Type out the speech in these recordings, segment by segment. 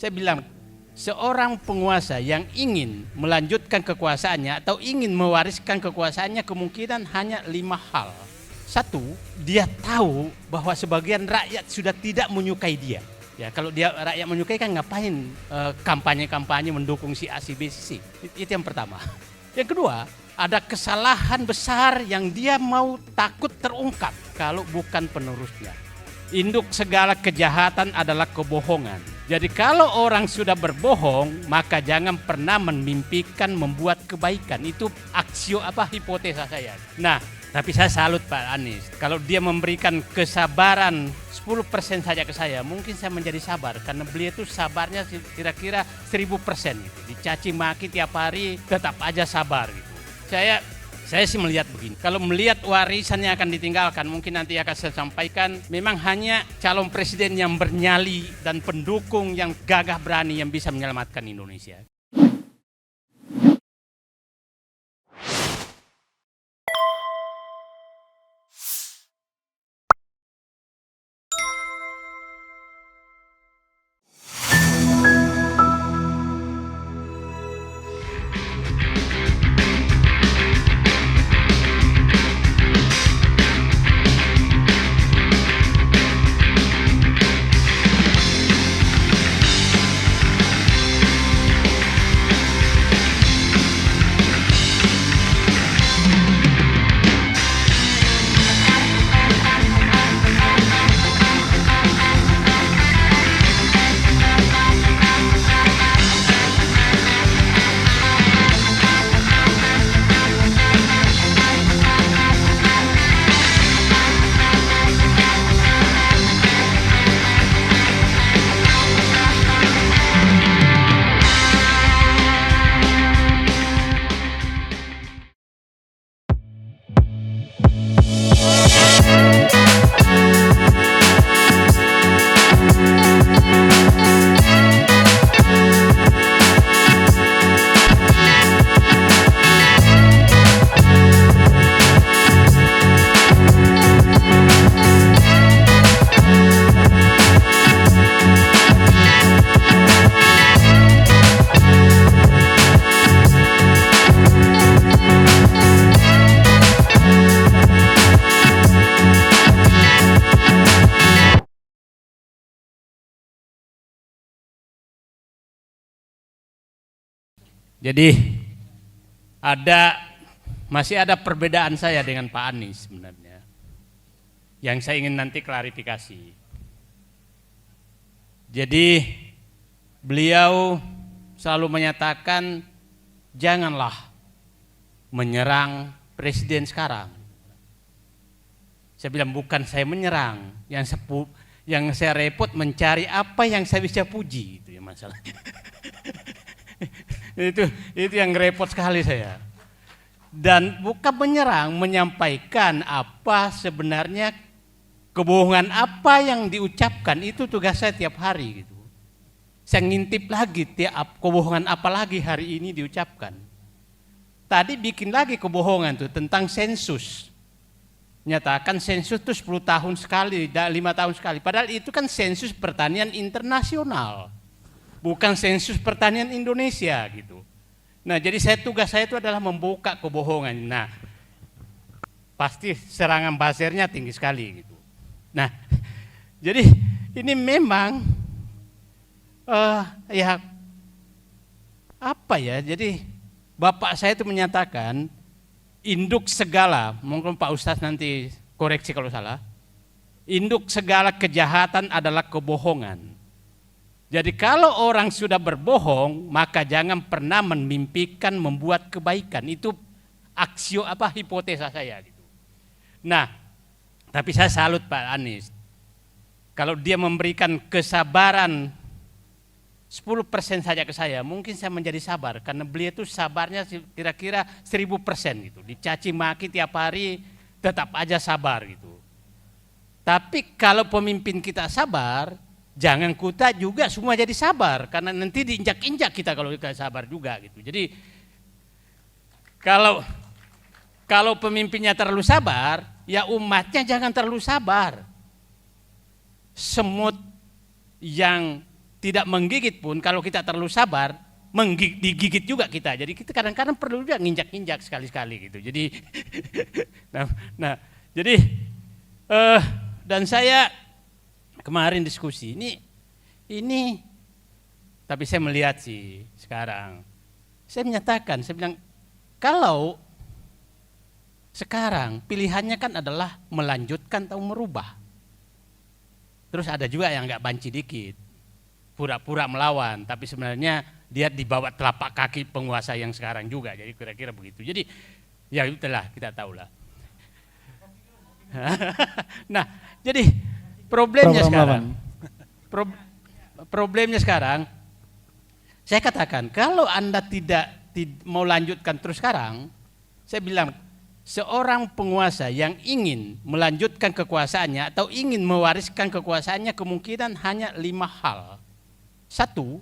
Saya bilang, seorang penguasa yang ingin melanjutkan kekuasaannya atau ingin mewariskan kekuasaannya kemungkinan hanya 5 hal. 1, dia tahu bahwa sebagian rakyat sudah tidak menyukai dia. Ya, kalau dia rakyat menyukai kan ngapain kampanye-kampanye mendukung si A, si B, si C. Itu yang pertama. Yang kedua, ada kesalahan besar yang dia mau takut terungkap kalau bukan penerusnya. Induk segala kejahatan adalah kebohongan. Jadi kalau orang sudah berbohong, maka jangan pernah memimpikan membuat kebaikan. Itu hipotesa saya. Nah, tapi saya salut Pak Anies. Kalau dia memberikan kesabaran 10% saja ke saya, mungkin saya menjadi sabar. Karena beliau itu sabarnya kira-kira 1000% gitu. Dicaci maki tiap hari, tetap aja sabar gitu. Saya sih melihat begini, kalau melihat warisannya akan ditinggalkan, mungkin nanti akan saya sampaikan, memang hanya calon presiden yang bernyali dan pendukung yang gagah berani yang bisa menyelamatkan Indonesia. Jadi masih ada perbedaan saya dengan Pak Anies sebenarnya, yang saya ingin nanti klarifikasi. Jadi beliau selalu menyatakan janganlah menyerang presiden sekarang. Saya bilang bukan saya menyerang, yang saya repot mencari apa yang saya bisa puji, itu ya masalahnya. itu yang repot sekali saya. Dan bukan menyerang, menyampaikan apa sebenarnya kebohongan apa yang diucapkan, itu tugas saya tiap hari gitu. Saya ngintip lagi tiap kebohongan apa lagi hari ini diucapkan. Tadi bikin lagi kebohongan tuh tentang sensus. Nyatakan sensus itu 10 tahun sekali, 5 tahun sekali. Padahal itu kan sensus pertanian internasional. Bukan sensus pertanian Indonesia gitu. Nah, jadi tugas saya itu adalah membuka kebohongan. Nah, pasti serangan buzzernya tinggi sekali gitu. Nah, jadi ini memang jadi bapak saya itu menyatakan induk segala, mungkin Pak Ustadz nanti koreksi kalau salah, induk segala kejahatan adalah kebohongan. Jadi kalau orang sudah berbohong, maka jangan pernah memimpikan membuat kebaikan. Itu hipotesa saya gitu. Nah, tapi saya salut Pak Anies. Kalau dia memberikan kesabaran 10% saja ke saya, mungkin saya menjadi sabar. Karena beliau itu sabarnya kira-kira 1000% gitu. Dicaci maki tiap hari, tetap aja sabar gitu. Tapi kalau pemimpin kita sabar, jangan kita juga semua jadi sabar, karena nanti diinjak-injak kita kalau kita sabar juga gitu. Jadi kalau pemimpinnya terlalu sabar, ya umatnya jangan terlalu sabar. Semut yang tidak menggigit pun kalau kita terlalu sabar, digigit juga kita. Jadi kita kadang-kadang perlu juga nginjak-injak sekali-sekali gitu. Jadi jadi dan saya kemarin diskusi ini tapi saya melihat sih sekarang. Saya menyatakan, saya bilang kalau sekarang pilihannya kan adalah melanjutkan atau merubah. Terus ada juga yang nggak banci dikit, pura-pura melawan, tapi sebenarnya dia dibawa telapak kaki penguasa yang sekarang juga. Jadi kira-kira begitu. Jadi ya itulah kita tahulah. Nah, jadi problemnya sekarang, problemnya sekarang, saya katakan kalau Anda tidak mau lanjutkan terus sekarang, saya bilang seorang penguasa yang ingin melanjutkan kekuasaannya atau ingin mewariskan kekuasaannya kemungkinan hanya 5 hal. 1,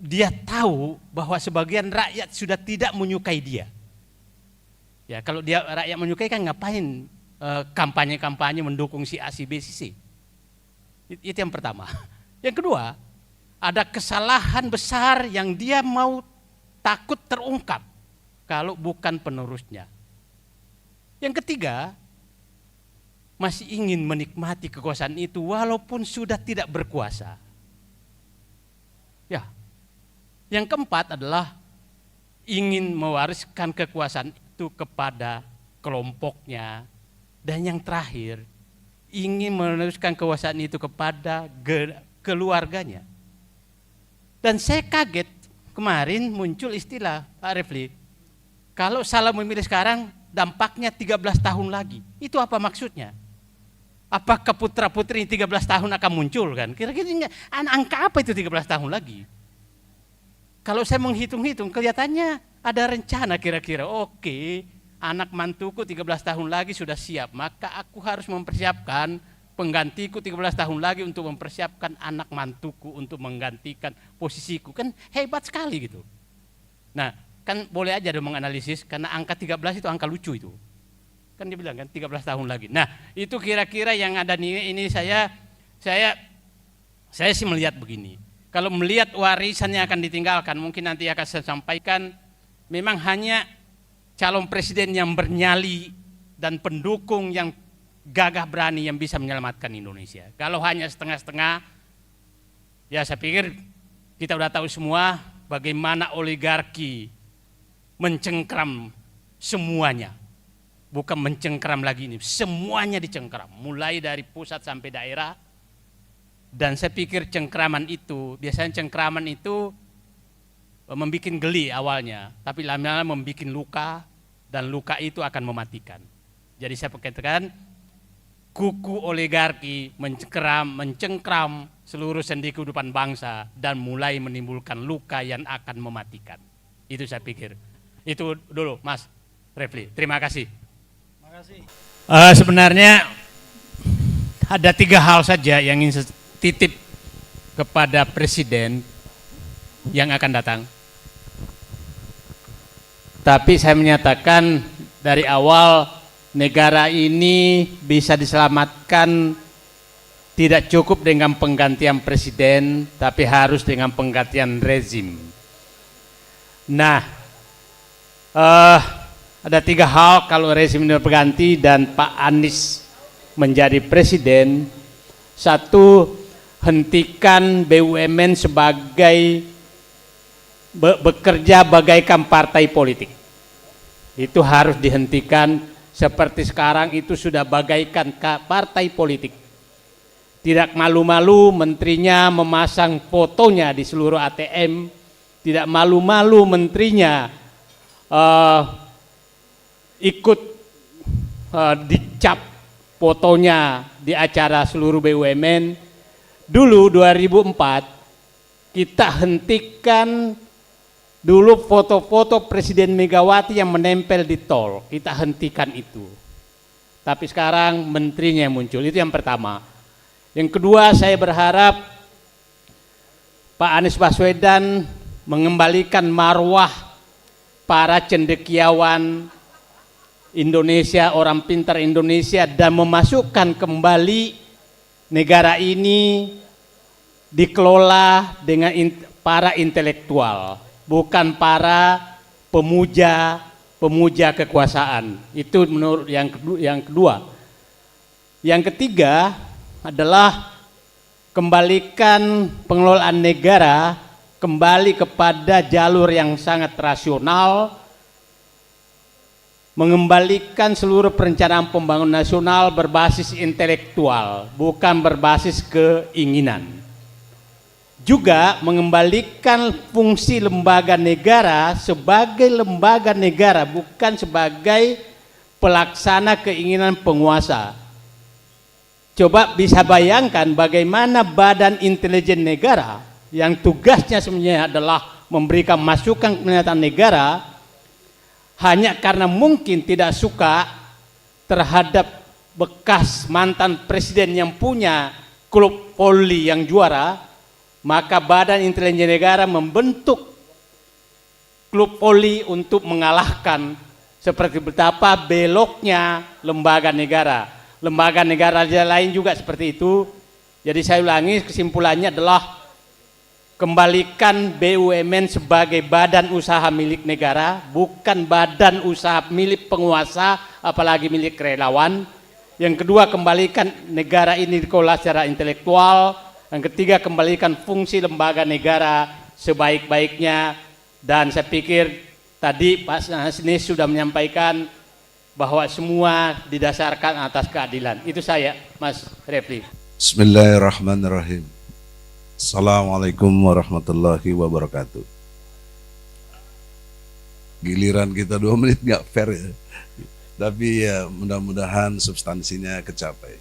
dia tahu bahwa sebagian rakyat sudah tidak menyukai dia. Ya, kalau dia rakyat menyukai kan ngapain kampanye-kampanye mendukung si A, si B, si C. Itu yang pertama. Yang kedua, ada kesalahan besar yang dia mau takut terungkap kalau bukan penerusnya. Yang ketiga, masih ingin menikmati kekuasaan itu walaupun sudah tidak berkuasa. Ya. Yang keempat adalah ingin mewariskan kekuasaan itu kepada kelompoknya. Dan yang terakhir, ingin meneruskan kekuasaan itu kepada keluarganya. Dan saya kaget kemarin muncul istilah Pak Refli, kalau salah memilih sekarang dampaknya 13 tahun lagi. Itu apa maksudnya? Apakah putra-putri 13 tahun akan muncul kan? Kira-kira angka apa itu 13 tahun lagi? Kalau saya menghitung-hitung kelihatannya ada rencana kira-kira, oke, anak mantuku 13 tahun lagi sudah siap, maka aku harus mempersiapkan penggantiku 13 tahun lagi untuk mempersiapkan anak mantuku untuk menggantikan posisiku. Kan hebat sekali gitu. Nah, kan boleh aja dong menganalisis karena angka 13 itu angka lucu itu. Kan dia bilang kan 13 tahun lagi. Nah, itu kira-kira yang ada ini saya sih melihat begini. Kalau melihat warisan yang akan ditinggalkan, mungkin nanti akan saya sampaikan, memang hanya calon presiden yang bernyali dan pendukung yang gagah berani yang bisa menyelamatkan Indonesia. Kalau hanya setengah-setengah, ya saya pikir kita udah tahu semua bagaimana oligarki mencengkram semuanya. Bukan mencengkram lagi ini, semuanya dicengkram, mulai dari pusat sampai daerah. Dan saya pikir cengkraman itu, biasanya cengkraman itu membuat geli awalnya, tapi lama-lama membuat luka, dan luka itu akan mematikan. Jadi saya katakan, kuku oligarki mencengkram seluruh sendi kehidupan bangsa dan mulai menimbulkan luka yang akan mematikan. Itu saya pikir. Itu dulu Mas Refli, terima kasih. Sebenarnya ada 3 hal saja yang ingin titip kepada presiden yang akan datang. Tapi saya menyatakan dari awal negara ini bisa diselamatkan tidak cukup dengan penggantian presiden, tapi harus dengan penggantian rezim. Nah, ada 3 hal kalau rezim ini berganti dan Pak Anies menjadi presiden. 1, hentikan BUMN sebagai bekerja bagaikan partai politik. Itu harus dihentikan, seperti sekarang itu sudah bagaikan partai politik. Tidak malu-malu menterinya memasang fotonya di seluruh ATM, tidak malu-malu menterinya ikut dicap fotonya di acara seluruh BUMN. Dulu 2004 kita hentikan dulu foto-foto Presiden Megawati yang menempel di tol, kita hentikan itu. Tapi sekarang menterinya yang muncul, itu yang pertama. Yang kedua, saya berharap Pak Anies Baswedan mengembalikan marwah para cendekiawan Indonesia, orang pintar Indonesia, dan memasukkan kembali negara ini dikelola dengan para intelektual, bukan para pemuja kekuasaan. Itu menurut yang kedua. Yang ketiga adalah kembalikan pengelolaan negara kembali kepada jalur yang sangat rasional, mengembalikan seluruh perencanaan pembangunan nasional berbasis intelektual, bukan berbasis keinginan. Juga mengembalikan fungsi lembaga negara sebagai lembaga negara, bukan sebagai pelaksana keinginan penguasa. Coba bisa bayangkan bagaimana Badan Intelijen Negara yang tugasnya sebenarnya adalah memberikan masukan pernyataan negara, hanya karena mungkin tidak suka terhadap bekas mantan presiden yang punya klub voli yang juara, maka Badan Intelijen Negara membentuk klub voli untuk mengalahkan, seperti betapa beloknya lembaga negara. Lembaga negara lain juga seperti itu. Jadi saya ulangi, kesimpulannya adalah kembalikan BUMN sebagai badan usaha milik negara, bukan badan usaha milik penguasa, apalagi milik relawan. Yang kedua, kembalikan negara ini dikelola secara intelektual. Yang ketiga, kembalikan fungsi lembaga negara sebaik-baiknya. Dan saya pikir tadi Pak Nasnis sudah menyampaikan bahwa semua didasarkan atas keadilan. Itu saya, Mas Refli. Bismillahirrahmanirrahim. Assalamualaikum warahmatullahi wabarakatuh. Giliran kita 2 menit nggak fair ya. Tapi ya mudah-mudahan substansinya kecapai.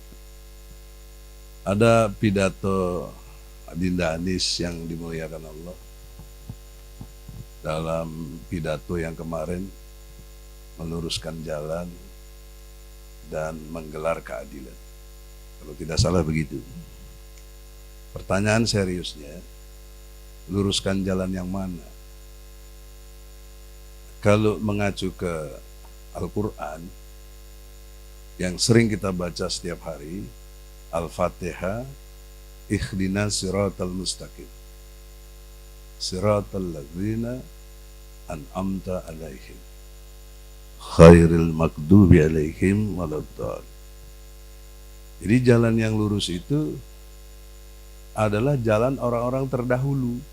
Ada pidato Adinda Anis yang dimuliakan Allah. Dalam pidato yang kemarin, meluruskan jalan dan menggelar keadilan. Kalau tidak salah begitu. Pertanyaan seriusnya, luruskan jalan yang mana? Kalau mengacu ke Al-Quran, yang sering kita baca setiap hari, Al-Fatihah, Ikhdinas siratal mustaqim, siratal ladzina an'amta alaihim, khairil maghdubi alaihim waladdallin. Jadi jalan yang lurus itu adalah jalan orang-orang terdahulu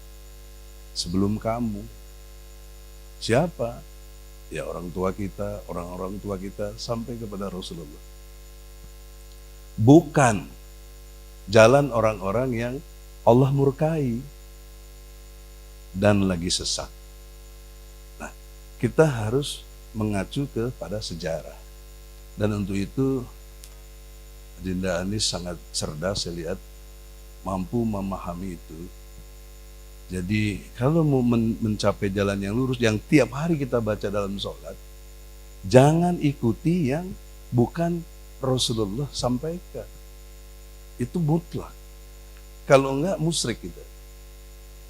sebelum kamu. Siapa? Ya orang tua kita, orang-orang tua kita sampai kepada Rasulullah. Bukan jalan orang-orang yang Allah murkai dan lagi sesat. Nah, kita harus mengacu kepada sejarah. Dan untuk itu Dinda Anis sangat cerdas, saya lihat mampu memahami itu. Jadi kalau mau mencapai jalan yang lurus yang tiap hari kita baca dalam sholat, jangan ikuti yang bukan Rasulullah sampaikan. Itu mutlak. Kalau enggak musyrik kita.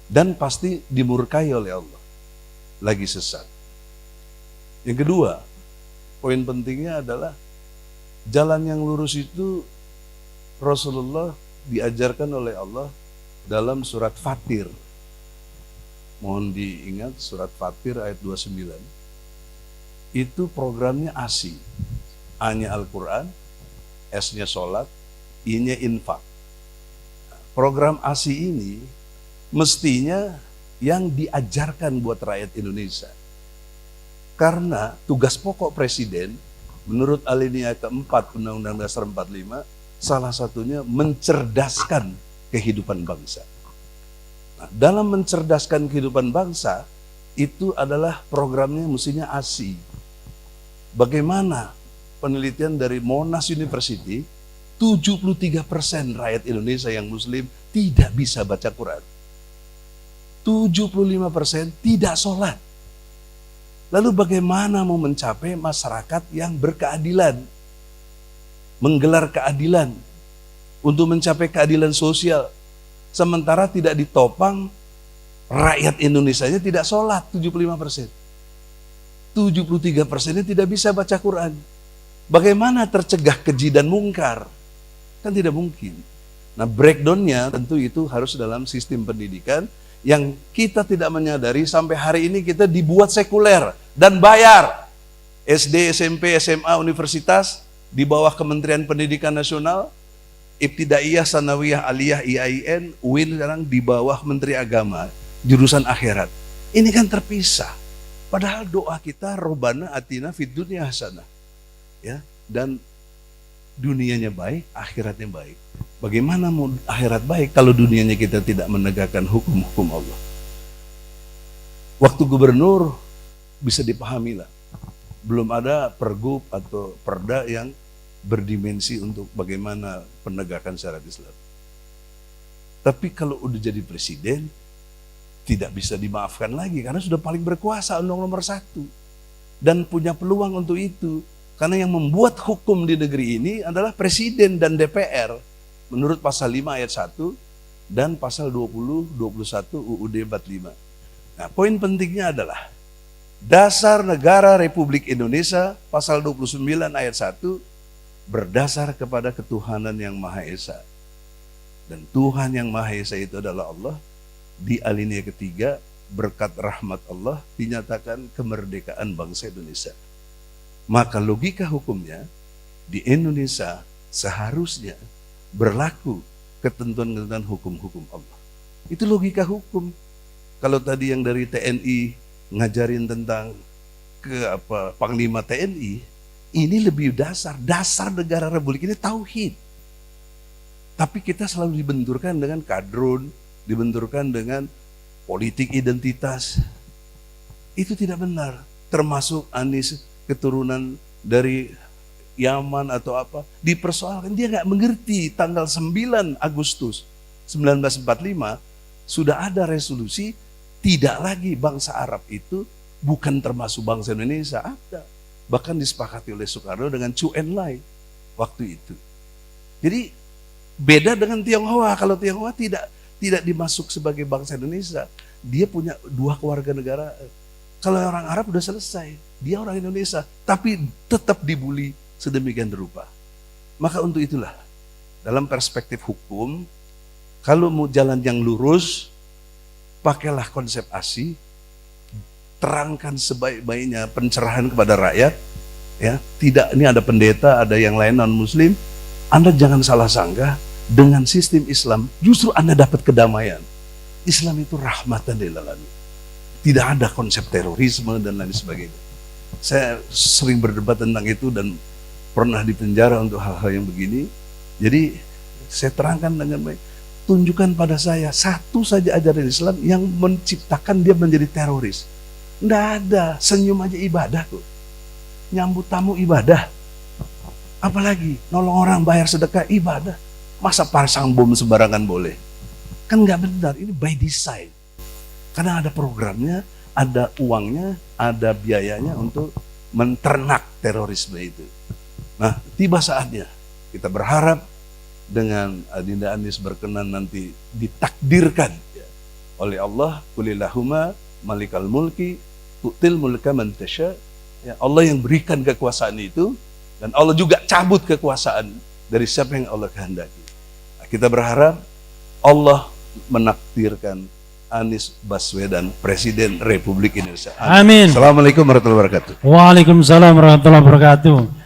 Dan pasti dimurkai oleh Allah. Lagi sesat. Yang kedua, poin pentingnya adalah jalan yang lurus itu Rasulullah diajarkan oleh Allah dalam surat Fatir. Mohon diingat surat Fatir ayat 29. Itu programnya ASI. A-nya Al-Quran, S-nya sholat, I-nya infak. Program ASI ini mestinya yang diajarkan buat rakyat Indonesia. Karena tugas pokok presiden menurut alinea keempat Undang-Undang Dasar 45 salah satunya mencerdaskan kehidupan bangsa. Nah, dalam mencerdaskan kehidupan bangsa itu adalah programnya mestinya ASI. Bagaimana penelitian dari Monash University, 73% rakyat Indonesia yang muslim tidak bisa baca Quran. 75% tidak sholat. Lalu bagaimana mau mencapai masyarakat yang berkeadilan? Menggelar keadilan untuk mencapai keadilan sosial. Sementara tidak ditopang rakyat Indonesianya tidak sholat 75%. 73%-nya tidak bisa baca Quran. Bagaimana tercegah keji dan mungkar? Kan tidak mungkin. Nah, breakdown-nya tentu itu harus dalam sistem pendidikan yang kita tidak menyadari sampai hari ini kita dibuat sekuler dan bayar. SD, SMP, SMA, universitas di bawah Kementerian Pendidikan Nasional, Ibtidaiyah, Sanawiyah, Aliyah, IAIN, UIN sekarang di bawah Menteri Agama, jurusan akhirat. Ini kan terpisah. Padahal doa kita, Robbana atina fid dunya hasanah. Ya, dan dunianya baik, akhiratnya baik. Bagaimana mau akhirat baik kalau dunianya kita tidak menegakkan hukum-hukum Allah? Waktu gubernur bisa dipahami lah. Belum ada pergub atau perda yang berdimensi untuk bagaimana penegakan syariat Islam. Tapi kalau udah jadi presiden, tidak bisa dimaafkan lagi karena sudah paling berkuasa, nomor satu. Dan punya peluang untuk itu. Karena yang membuat hukum di negeri ini adalah presiden dan DPR. Menurut pasal 5 ayat 1 dan pasal 20, 21 UUD 45. Nah, poin pentingnya adalah dasar negara Republik Indonesia pasal 29 ayat 1 berdasar kepada ketuhanan yang Maha Esa. Dan Tuhan yang Maha Esa itu adalah Allah. Di alinea ketiga, berkat rahmat Allah dinyatakan kemerdekaan bangsa Indonesia. Maka logika hukumnya di Indonesia seharusnya berlaku ketentuan-ketentuan hukum-hukum Allah. Itu logika hukum. Kalau tadi yang dari TNI ngajarin tentang Panglima TNI, ini lebih dasar negara Republik ini tauhid. Tapi kita selalu dibenturkan dengan kadrun, dibenturkan dengan politik identitas. Itu tidak benar. Termasuk Anies keturunan dari Yaman atau apa, dipersoalkan. Dia nggak mengerti tanggal 9 Agustus 1945 sudah ada resolusi tidak lagi bangsa Arab itu bukan termasuk bangsa Indonesia. Ada. Bahkan disepakati oleh Soekarno dengan Chu Enlai waktu itu. Jadi beda dengan Tionghoa. Kalau Tionghoa tidak dimasuk sebagai bangsa Indonesia. Dia punya 2 keluarga negara. Kalau orang Arab udah selesai. Dia orang Indonesia. Tapi tetap dibully sedemikian rupa. Maka untuk itulah dalam perspektif hukum, kalau mau jalan yang lurus, pakailah konsep ASI, terangkan sebaik-baiknya pencerahan kepada rakyat. Ya, tidak, ini ada pendeta, ada yang lain non-muslim. Anda jangan salah sangka, dengan sistem Islam justru Anda dapat kedamaian. Islam itu rahmatan lil alamin. Tidak ada konsep terorisme dan lain sebagainya. Saya sering berdebat tentang itu dan pernah dipenjara untuk hal-hal yang begini. Jadi saya terangkan dengan baik. Tunjukkan pada saya satu saja ajaran Islam yang menciptakan dia menjadi teroris. Tidak ada, senyum aja ibadah kok. Nyambut tamu ibadah. Apalagi nolong orang bayar sedekah ibadah. Masa pasang bom sembarangan boleh? Kan nggak benar, ini by design. Karena ada programnya, ada uangnya, ada biayanya untuk menternak terorisme itu. Nah, tiba saatnya kita berharap dengan Adinda Anies berkenan nanti ditakdirkan ya, oleh Allah, qulillahumma malikal mulki tu'til mulka man tasya. Ya, Allah yang berikan kekuasaan itu dan Allah juga cabut kekuasaan dari siapa yang Allah kehendaki. Nah, kita berharap Allah menakdirkan Anies Baswedan Presiden Republik Indonesia. Amin. Assalamualaikum warahmatullahi wabarakatuh. Waalaikumsalam warahmatullahi wabarakatuh.